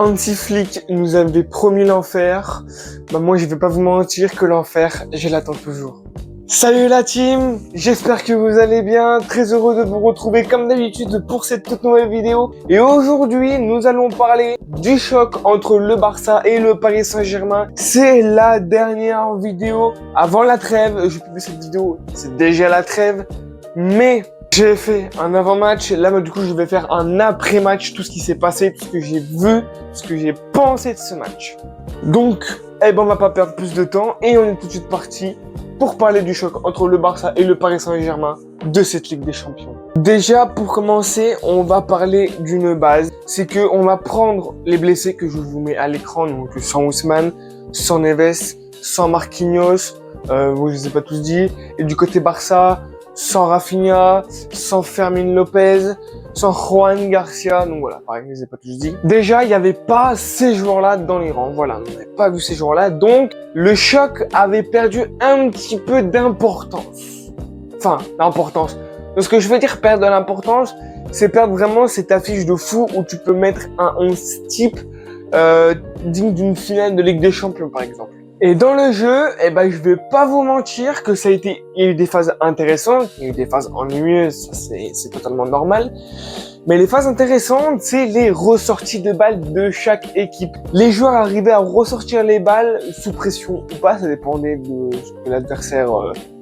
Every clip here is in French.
Hansi Flick nous avait promis l'enfer. Moi je vais pas vous mentir que l'enfer, je l'attends toujours. Salut la team, j'espère que vous allez bien, très heureux de vous retrouver comme d'habitude pour cette toute nouvelle vidéo. Et aujourd'hui, nous allons parler du choc entre le Barça et le Paris Saint-Germain. C'est la dernière vidéo avant la trêve, je publie cette vidéo, c'est déjà la trêve, mais j'ai fait un avant-match, là du coup je vais faire un après-match, tout ce qui s'est passé, tout ce que j'ai vu, ce que j'ai pensé de ce match. Donc, on va pas perdre plus de temps et on est tout de suite parti pour parler du choc entre le Barça et le Paris Saint-Germain de cette Ligue des Champions. Déjà, pour commencer, on va parler d'une base. C'est que on va prendre les blessés que je vous mets à l'écran, donc sans Ousmane, sans Neves, sans Marquinhos, je les ai pas tous dit. Et du côté Barça, sans Rafinha, sans Fermin Lopez, sans Juan Garcia, donc voilà, pareil, je les ai pas tous dit. Déjà, il n'y avait pas ces joueurs-là dans les rangs, voilà, on n'avait pas vu ces joueurs-là, donc le choc avait perdu un petit peu d'importance. Enfin, d'importance. Donc, ce que je veux dire perdre de l'importance, c'est perdre vraiment cette affiche de fou où tu peux mettre un 11 type digne d'une finale de Ligue des Champions, par exemple. Et dans le jeu, je vais pas vous mentir que il y a eu des phases intéressantes, il y a eu des phases ennuyeuses, ça c'est totalement normal. Mais les phases intéressantes, c'est les ressorties de balles de chaque équipe. Les joueurs arrivaient à ressortir les balles sous pression ou pas, ça dépendait de ce que l'adversaire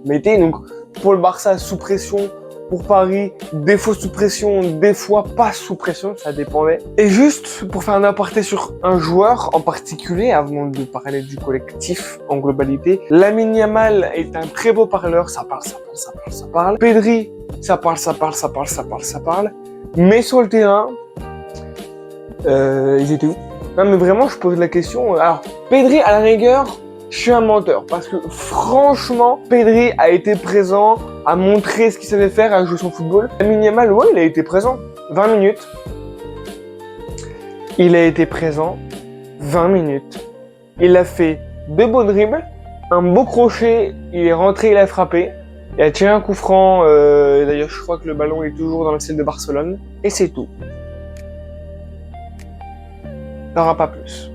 mettait. Donc pour le Barça, sous pression. Pour Paris, des fois sous pression, des fois pas sous pression, ça dépendait. Et juste pour faire un aparté sur un joueur en particulier, avant de parler du collectif en globalité, Lamine Yamal est un très beau parleur, ça parle. Pedri, ça parle. Mais sur le terrain, ils étaient où? Non mais vraiment, je pose la question. Alors, Pedri à la rigueur, je suis un menteur parce que franchement, Pedri a été présent, a montré ce qu'il savait faire, a joué son football. Lamine Yamal, ouais, il a été présent 20 minutes. Il a été présent 20 minutes. Il a fait 2 beaux dribbles, un beau crochet, il est rentré, il a frappé. Il a tiré un coup franc, d'ailleurs je crois que le ballon est toujours dans le ciel de Barcelone. Et c'est tout. Il n'y aura pas plus.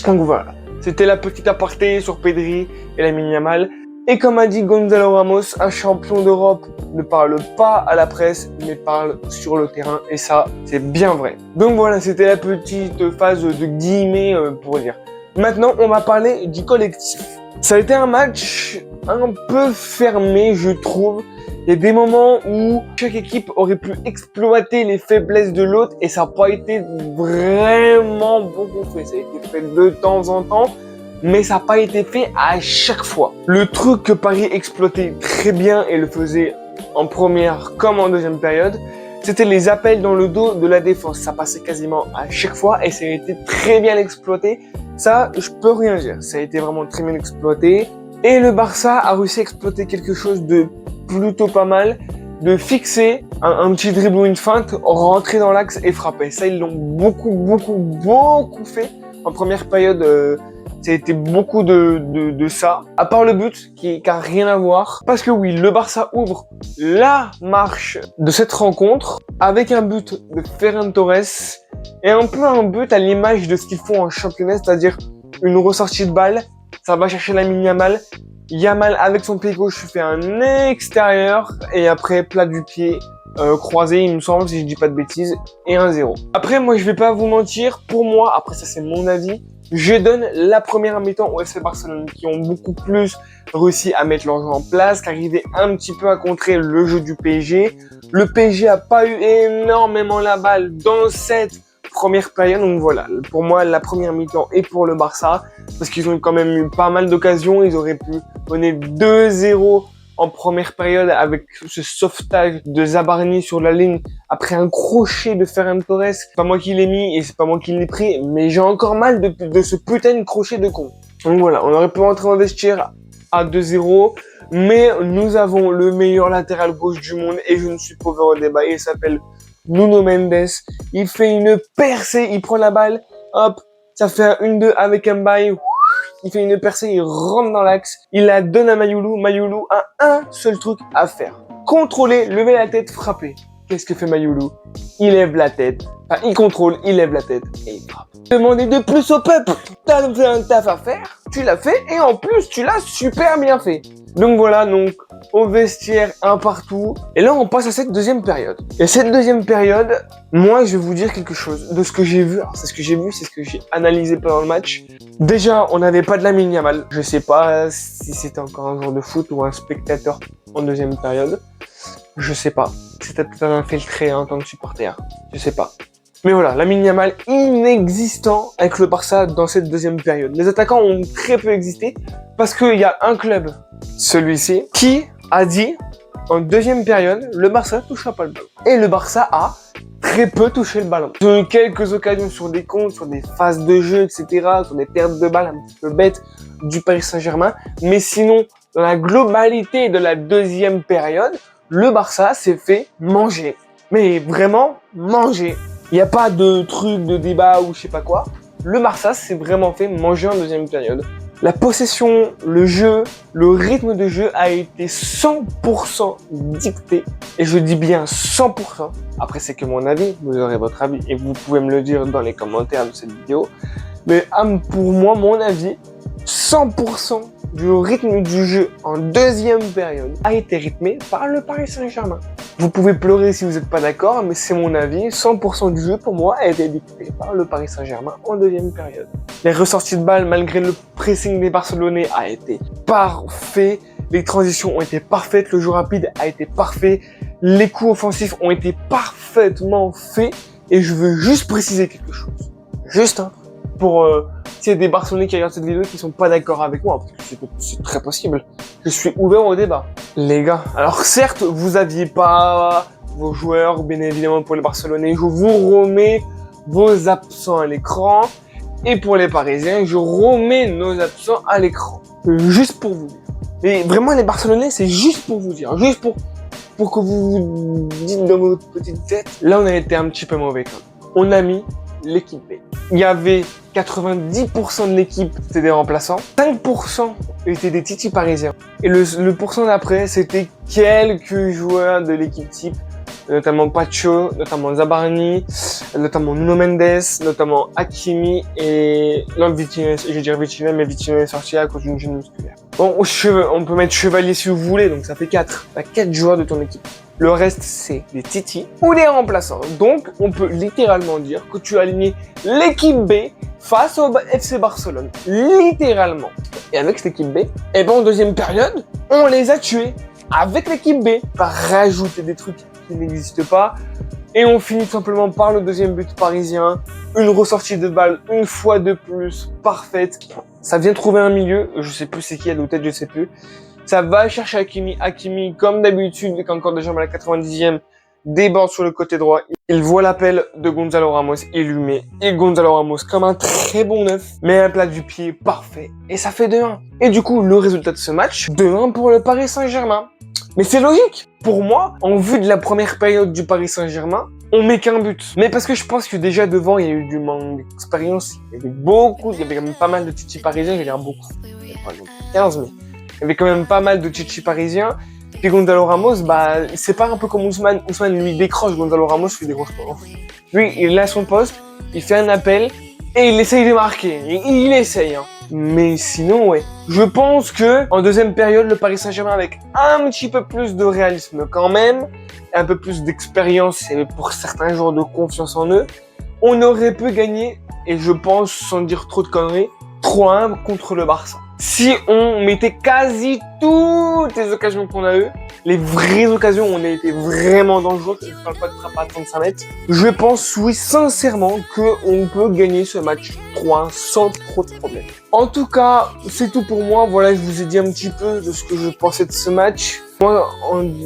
Donc voilà. C'était la petite aparté sur Pedri et Lamine Yamal. Et comme a dit Gonzalo Ramos, un champion d'Europe ne parle pas à la presse, mais parle sur le terrain. Et ça, c'est bien vrai. Donc voilà, c'était la petite phase de guillemets pour dire. Maintenant, on va parler du collectif. Ça a été un match un peu fermé, je trouve. Il y a des moments où chaque équipe aurait pu exploiter les faiblesses de l'autre et ça n'a pas été vraiment beaucoup fait. Ça a été fait de temps en temps, mais ça n'a pas été fait à chaque fois. Le truc que Paris exploitait très bien et le faisait en première comme en deuxième période, c'était les appels dans le dos de la défense. Ça passait quasiment à chaque fois et ça a été très bien exploité. Ça, je peux rien dire. Ça a été vraiment très bien exploité. Et le Barça a réussi à exploiter quelque chose de plutôt pas mal, de fixer un petit dribble ou une feinte, rentrer dans l'axe et frapper. Ça, ils l'ont beaucoup fait. En première période, ça a été beaucoup de ça. À part le but, qui a rien à voir. Parce que oui, le Barça ouvre la marche de cette rencontre avec un but de Ferran Torres et un peu un but à l'image de ce qu'ils font en championnat, c'est-à-dire une ressortie de balle. Ça va chercher Lamine Yamal. Yamal avec son pied gauche fait un extérieur et après plat du pied croisé, il me semble, si je dis pas de bêtises, et 1-0. Après, moi je vais pas vous mentir, pour moi, après ça c'est mon avis, je donne la première mi-temps au FC Barcelone qui ont beaucoup plus réussi à mettre leur jeu en place, qui arrivaient un petit peu à contrer le jeu du PSG. Le PSG a pas eu énormément la balle dans cette première période, donc voilà, pour moi la première mi-temps est pour le Barça, parce qu'ils ont quand même eu pas mal d'occasions, ils auraient pu mener 2-0 en première période avec ce sauvetage de Zabarni sur la ligne après un crochet de Ferran Torres. C'est pas moi qui l'ai mis et c'est pas moi qui l'ai pris, mais j'ai encore mal de ce putain de crochet de con. Donc voilà, on aurait pu rentrer en vestiaire à 2-0, mais nous avons le meilleur latéral gauche du monde et je ne suis pas ouvert au débat, il s'appelle Nuno Mendes. Il fait une percée, il prend la balle, hop, ça fait un 1-2 avec un bail. Il fait une percée, il rentre dans l'axe, il la donne à Mayoulou. Mayoulou a un seul truc à faire. Contrôler, lever la tête, frapper. qu'est-ce que fait Mayoulou? Il lève la tête, enfin il contrôle, il lève la tête et il frappe. Demandez de plus au peuple. T'as un taf à faire, tu l'as fait et en plus tu l'as super bien fait. Donc voilà, donc au vestiaire, un partout. Et là on passe à cette deuxième période. Et cette deuxième période, moi je vais vous dire quelque chose de ce que j'ai vu. Alors c'est ce que j'ai vu, c'est ce que j'ai analysé pendant le match. Déjà, on n'avait pas de Lamine Yamal. Je sais pas si c'était encore un joueur de foot ou un spectateur en deuxième période. Je sais pas. C'était peut-être un infiltré en tant que supporter. Je sais pas. Mais voilà, Lamine Yamal inexistant avec le Barça dans cette deuxième période. Les attaquants ont très peu existé parce qu'il y a un club, celui-ci, qui a dit en deuxième période, le Barça touchera pas le ballon. Et le Barça a très peu touché le ballon. Sur quelques occasions sur des comptes, sur des phases de jeu, etc., sur des pertes de balles un petit peu bêtes du Paris Saint-Germain. Mais sinon, dans la globalité de la deuxième période, le Barça s'est fait manger. Mais vraiment manger. Il n'y a pas de truc de débat ou je sais pas quoi. Le Barça s'est vraiment fait manger en deuxième période. La possession, le jeu, le rythme de jeu a été 100% dicté. Et je dis bien 100%. Après, c'est que mon avis. Vous aurez votre avis et vous pouvez me le dire dans les commentaires de cette vidéo. Mais pour moi, mon avis, 100% du rythme du jeu en deuxième période a été rythmé par le Paris Saint-Germain. Vous pouvez pleurer si vous n'êtes pas d'accord, mais c'est mon avis. 100% du jeu, pour moi, a été dicté par le Paris Saint-Germain en deuxième période. Les ressorties de balles, malgré le pressing des Barcelonais, a été parfait. Les transitions ont été parfaites. Le jeu rapide a été parfait. Les coups offensifs ont été parfaitement faits. Et je veux juste préciser quelque chose. Juste, pour s'il y a des Barcelonais qui regardent cette vidéo qui sont pas d'accord avec moi, parce que c'est très possible. Je suis ouvert au débat. Les gars, alors certes, vous aviez pas vos joueurs, bien évidemment pour les Barcelonais, je vous remets vos absents à l'écran. Et pour les Parisiens, je remets nos absents à l'écran. Juste pour vous dire. Et vraiment, les Barcelonais, c'est juste pour vous dire. Juste pour que vous vous dites dans votre petite tête. Là, on a été un petit peu mauvais quand même. On a mis l'équipe B. Il y avait 90% de l'équipe, c'était des remplaçants. 5% étaient des titis parisiens. Et le pourcent d'après, c'était quelques joueurs de l'équipe type, notamment Pacho, notamment Zabarni, notamment Nuno Mendes, notamment Hakimi et... Non, Vitinha, je vais dire Vitinha, mais Vitinha est sorti à cause d'une gêne musculaire. Bon, on peut mettre Chevalier si vous voulez, donc ça fait 4. T'as 4 joueurs de ton équipe. Le reste, c'est des titis ou des remplaçants. Donc, on peut littéralement dire que tu as aligné l'équipe B face au FC Barcelone. Littéralement. Et avec cette équipe B, et ben en deuxième période, on les a tués. Avec l'équipe B, par rajouter des trucs qui n'existent pas. Et on finit simplement par le deuxième but parisien. Une ressortie de balle, une fois de plus, parfaite. Ça vient trouver un milieu. Je sais plus c'est qui, à la tête, je sais plus. Ça va chercher Hakimi. Hakimi, comme d'habitude, avec encore des jambes à la 90e, déborde sur le côté droit. Il voit l'appel de Gonzalo Ramos, il lui met. Et Gonzalo Ramos, comme un très bon neuf, met un plat du pied parfait. Et ça fait 2-1. Et du coup, le résultat de ce match, 2-1 pour le Paris Saint-Germain. Mais c'est logique. Pour moi, en vue de la première période du Paris Saint-Germain, on met qu'un but. Mais parce que je pense que déjà devant, il y a eu du manque d'expérience. Il y avait quand même pas mal de titis parisiens, je vais dire beaucoup. Pas 15, mais... Il y avait quand même pas mal de titis parisiens. Puis Gonzalo Ramos, c'est pas un peu comme Ousmane. Ousmane, lui, décroche. Gonzalo Ramos, lui, décroche pas. Lui, il a son poste, il fait un appel et il essaye de marquer. Il essaye, hein. Mais sinon, ouais. Je pense que en deuxième période, le Paris Saint-Germain, avec un petit peu plus de réalisme quand même, un peu plus d'expérience et pour certains joueurs de confiance en eux, on aurait pu gagner, et je pense, sans dire trop de conneries, 3-1 contre le Barça. Si on mettait quasi toutes les occasions qu'on a eues, les vraies occasions où on a été vraiment dangereux, je ne parle pas de frappe à 35 mètres, je pense, oui, sincèrement, qu'on peut gagner ce match 3 sans trop de problèmes. En tout cas, c'est tout pour moi. Voilà, je vous ai dit un petit peu de ce que je pensais de ce match. Moi,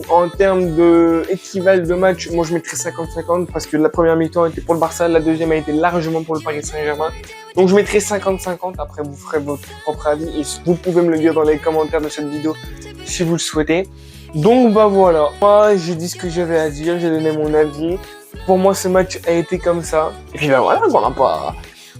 en termes de équivalent de match, moi je mettrais 50-50 parce que la première mi-temps était pour le Barça, la deuxième a été largement pour le Paris Saint-Germain. Donc je mettrais 50-50, après vous ferez votre propre avis et vous pouvez me le dire dans les commentaires de cette vidéo si vous le souhaitez. Donc voilà, moi j'ai dit ce que j'avais à dire, j'ai donné mon avis. Pour moi ce match a été comme ça. Et puis voilà, on va pas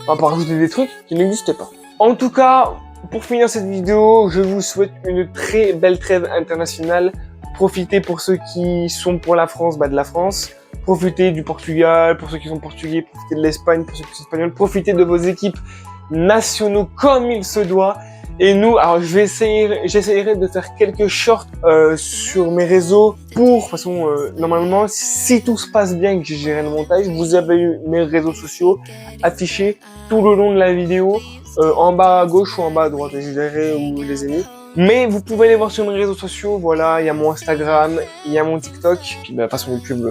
rajouter des trucs qui n'existaient pas. En tout cas, pour finir cette vidéo, je vous souhaite une très belle trêve internationale. Profitez pour ceux qui sont pour la France, de la France. Profitez du Portugal, pour ceux qui sont portugais. Profitez de l'Espagne, pour ceux qui sont espagnols. Profitez de vos équipes nationaux comme il se doit. Et nous, alors j'essayerai de faire quelques shorts sur mes réseaux pour, de toute façon, normalement, si tout se passe bien et que j'ai géré le montage, vous avez eu mes réseaux sociaux affichés tout le long de la vidéo, en bas à gauche ou en bas à droite, je verrai où je les ai mis. Mais vous pouvez aller voir sur mes réseaux sociaux, voilà, il y a mon Instagram, il y a mon TikTok, puis de toute façon YouTube,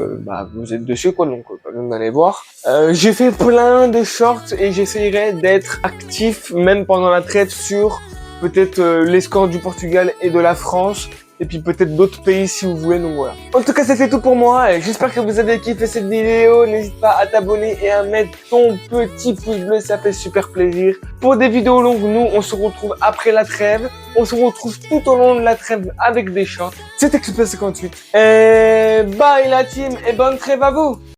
vous êtes dessus quoi, donc pas besoin d'aller voir. J'ai fait plein de shorts et j'essayerai d'être actif même pendant la trêve sur peut-être les scores du Portugal et de la France, et puis peut-être d'autres pays si vous voulez, donc voilà. En tout cas, c'était tout pour moi, et j'espère que vous avez kiffé cette vidéo. N'hésite pas à t'abonner et à mettre ton petit pouce bleu, ça fait super plaisir. Pour des vidéos longues, nous, on se retrouve après la trêve. On se retrouve tout au long de la trêve avec des shorts. C'était Express 58. Et bye la team, et bonne trêve à vous!